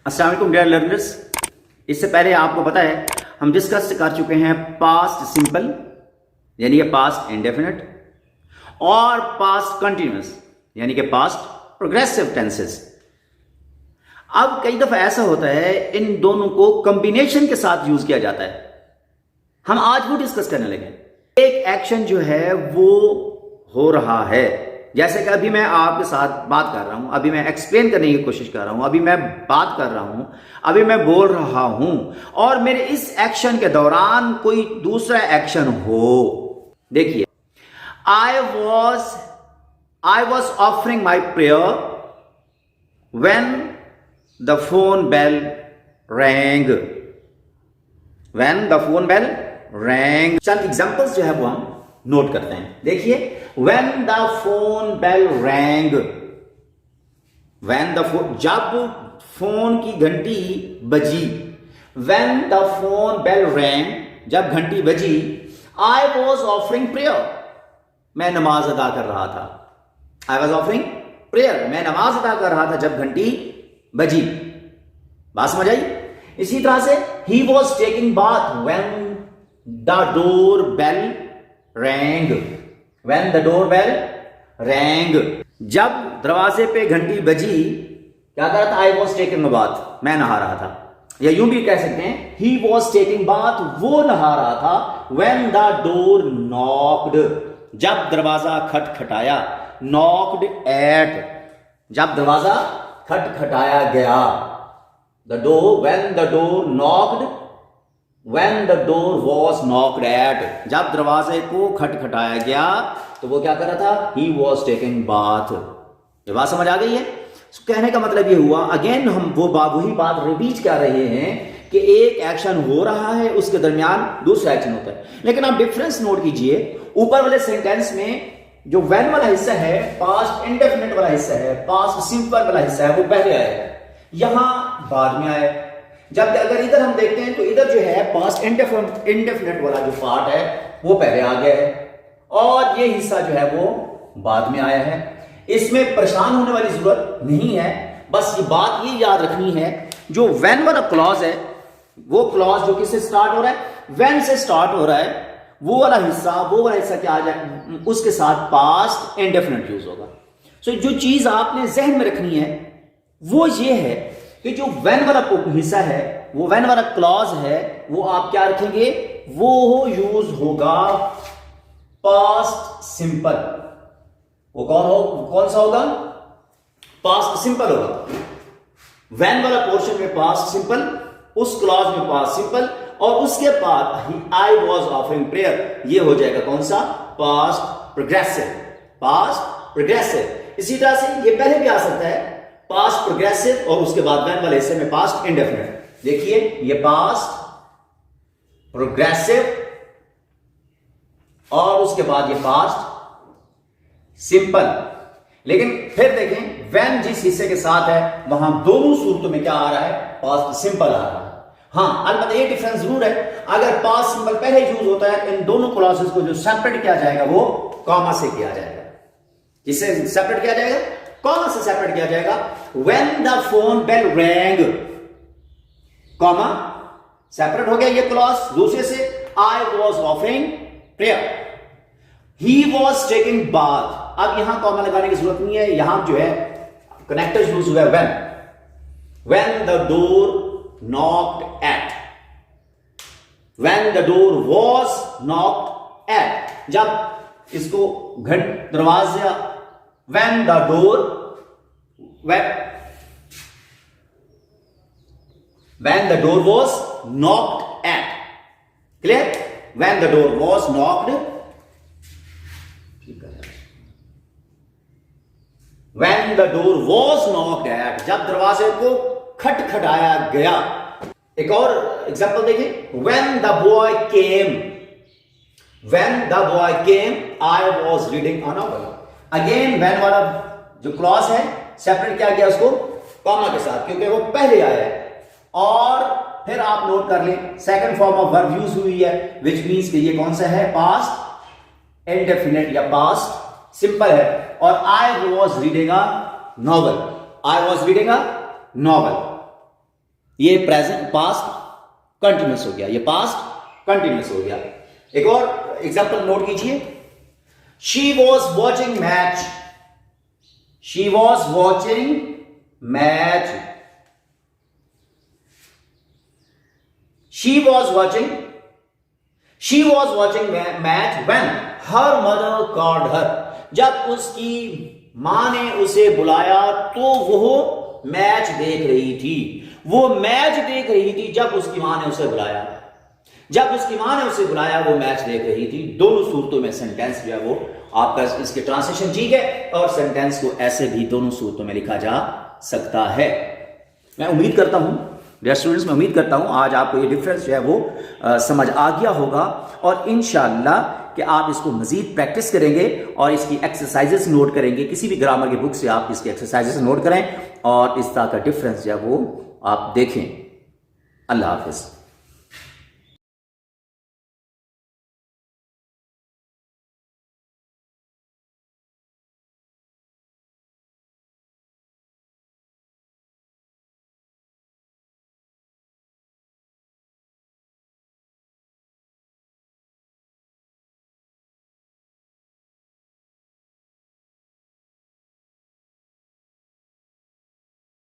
अस्सलाम वालेकुम dear learners. इससे पहले आपको पता है हम डिस्कस कर चुके हैं पास्ट सिंपल यानी कि पास्ट इंडेफिनिट और पास्ट कंटिन्यूअस यानी कि पास्ट प्रोग्रेसिव टेंसेस। अब कई दफा ऐसा होता है इन दोनों को कॉम्बिनेशन के साथ यूज किया जाता है। हम आज वो डिस्कस करने लगे। एक एक्शन जो है वो हो रहा है, जैसे कि अभी मैं आपके साथ बात कर रहा हूं, अभी मैं एक्सप्लेन करने की कोशिश कर रहा हूं, अभी मैं बात कर रहा हूं, अभी मैं बोल रहा हूं और मेरे इस एक्शन के दौरान कोई दूसरा एक्शन हो। देखिए, I was offering my prayer when the phone bell rang. When the phone bell rang. चंद एग्जांपल्स जो है वो हम नोट करते हैं। देखिए, when the phone bell rang, जब फोन की घंटी बजी, when the phone bell rang, जब घंटी बजी, I was offering prayer, मैं नमाज अदा कर रहा था। I was offering prayer, मैं नमाज अदा कर रहा था जब घंटी बजी। बात समझ आई? इसी तरह से he was taking bath when the door bell rang, when the doorbell rang, जब दरवाजे पे घंटी बजी, क्या कर रहा था? I was taking a bath, मैं नहा रहा था। या यूं भी कह सकते हैं he was taking bath, वो नहा रहा था। when the door knocked, जब दरवाजा खटखटाया। knocked at, जब दरवाजा खटखटाया गया। the door, when the door knocked, when the door was knocked at, जब दरवाजे को खटखटाया गया तो वो क्या कर रहा था? He was taking bath। ये बात समझ आ गई है? कहने का मतलब ये हुआ, अगेन हम वही बात रिपीट कर रहे हैं कि एक एक्शन हो रहा है, उसके दरमियान दूसरा एक्शन होता है। लेकिन आप डिफरेंस नोट कीजिए, ऊपर वाले सेंटेंस में जो when वाला हिस्सा है, पास्ट इंडेफिनिट वाला हिस्सा है, पास्ट सिंपल वाला हिस्सा है, वो पहले आया है, यहां बाद में आया। जबकि अगर इधर हम देखते हैं तो इधर जो है पास्ट इंडेफिनिट वाला जो पार्ट है वो पहले आ गया है और ये हिस्सा जो है वो बाद में आया है। इसमें परेशान होने वाली जरूरत नहीं है, बस ये बात ये याद रखनी है, जो व्हेन वाला क्लॉज है वो क्लॉज जो किससे स्टार्ट हो रहा है? व्हेन से स्टार्ट हो रहा है। वो वाला हिस्सा क्या आ जाए? उसके साथ पास्ट इंडेफिनिट यूज होगा। सो जो चीज आपने जहन में रखनी है वो ये है कि जो व्हेन वाला हिस्सा है, वो व्हेन वाला क्लॉज है, वो आप क्या रखेंगे? वो यूज होगा पास्ट सिंपल। वो कौन सा होगा? पास्ट सिंपल होगा। व्हेन वाला पोर्शन में पास्ट सिंपल, उस क्लॉज में पास्ट सिंपल, और उसके बाद आई वॉज ऑफरिंग प्रेयर, ये हो जाएगा कौन सा? Past progressive. Past progressive. इसी तरह से ये पहले भी आ सकता है, पास्ट प्रोग्रेसिव, और उसके बाद व्हेन वाले हिस्से में पास्ट इंडेफिनिट। देखिए, ये पास्ट प्रोग्रेसिव और उसके बाद ये पास्ट सिंपल। लेकिन फिर देखें, व्हेन जिस हिस्से के साथ है वहां दोनों सूरतों में क्या आ रहा है? पास्ट सिंपल आ रहा है। हाँ, अलबत्ता ये डिफरेंस जरूर है, अगर पास्ट सिंपल पहले यूज होता है, इन दोनों क्लॉजेस को जो सेपरेट किया जाएगा वो कॉमा से किया जाएगा। जिससे सेपरेट किया जाएगा? कॉमा से सेपरेट किया जाएगा। When the phone bell rang, comma separate हो गया ये क्लॉज दूसरे से। I was offering prayer, he was taking bath। अब यहां कॉमा लगाने की जरूरत नहीं है, यहां जो है कनेक्टर यूज हुआ है when the door knocked at, when the door was knocked at, जब इसको दरवाजा when the door was knocked at, clear? when the door was knocked, when the door was knocked at, जब दरवाजे को खटखटाया गया। एक और एग्जांपल देखिए, when the boy came, I was reading a novel। Again when वाला जो क्लॉज है सेपरेट किया गया उसको कॉमा के साथ, क्योंकि वो पहले आया है। और फिर आप नोट कर लें, second form of verb use हुई है, विच मींस कि ये कौन सा है? पास्ट इंडेफिनिट या पास्ट सिंपल है। और I was reading a novel, ये प्रेजेंट पास्ट कंटिन्यूस हो गया, ये पास्ट कंटिन्यूस हो गया। एक और एग्जांपल नोट कीजिए, she was watching match, she was watching match, she was watching match when her mother called her, जब उसकी मां ने उसे बुलाया तो वो मैच देख रही थी, वो मैच देख रही थी जब उसकी मां ने उसे बुलाया, जब उसकी मां ने उसे बुलाया वो मैच देख रही थी। दोनों सूरतों में सेंटेंस जो है वो आपका, इसके ट्रांसलेशन ठीक है, और सेंटेंस को ऐसे भी दोनों सूरतों में लिखा जा सकता है। मैं उम्मीद करता हूं डियर स्टूडेंट्स, मैं उम्मीद करता हूं आज आपको ये डिफरेंस जो है वो समझ आ गया होगा, और इंशाअल्लाह कि आप इसको मजीद प्रैक्टिस करेंगे और इसकी एक्सरसाइजेस नोट करेंगे। किसी भी ग्रामर की बुक से आप इसकी एक्सरसाइजेस नोट करें और इस तरह का डिफरेंस जो है वो आप देखें। अल्लाह हाफिज।